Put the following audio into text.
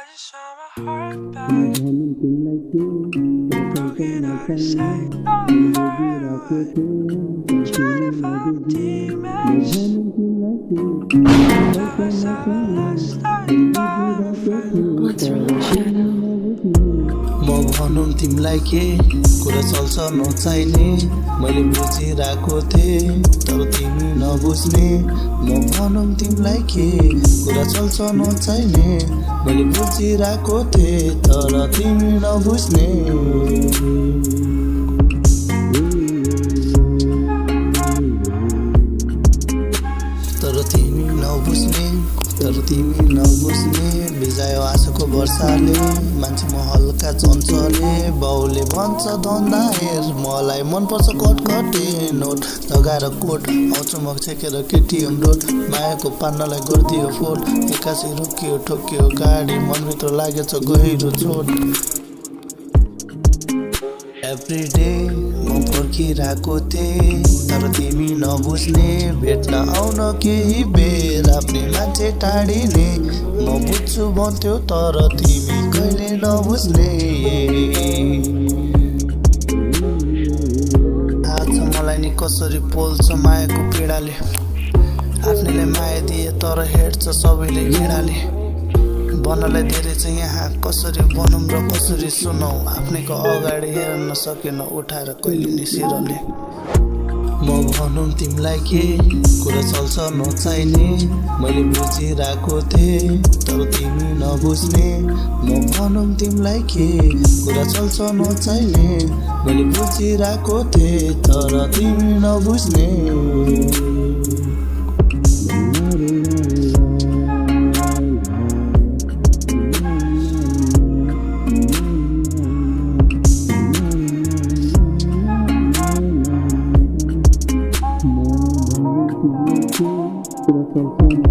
just want my heart back. Broken out of sight, trying to find demons. What's wrong, Shadow? म भनौँ तिमीलाई के कुरा चल्छ नचाहिने मैले बुझिरहेको थिएँ तर तिमी नबुझ्ने म भनौँ तिमीलाई के कुरा चल्छ नचाहिने मैले बुझिरहेको थिएँ तर तिमी नबुझ्ने तर तिमी नबुझ्ने बिजायो आशाको वर्षाले मान्छेमा हल्का चञ्चले बाउले भन्छ धन्दा हेर मलाई मनपर्छ कटकटे नोट लगाएर कोट आउँछु म छेकेर केटिएम रोड मायाको पार्नलाई गरिदियो फोट एक्कासी रोकियो ठोकियो गाडी मनभित्र लागेछ गहिरो चोट एभ्रिडे म पर्खिरहेको थिएँ तर तिमी नबुझ्ने भेट्न आउन केही बेर आफ्नै मान्छे टाढिने म बुझ्छु भन्थ्यो तर तिमी कहिले नबुझ्ने आज मलाई नि कसरी पोल्छ मायाको पीडाले आफ्नैलाई माया दिए तर हेर्छ सबैले घिडाले बनलाई धेरै छ यहाँ कसरी बनौँ र कसरी सुनौ आफ्नैको अगाडि हेर्न सकेन उठाएर कहिले नि सिरले म भनौँ तिमीलाई के कुरा चल्छ नचाहिने मैले बुझिरहेको थिएँ तर तिमी नबुझ्ने म भनौँ तिमीलाई के कुरा चल्छ नचाहिने मैले बुझिरहेको थिएँ तर तिमी नबुझ्ने What's wrong?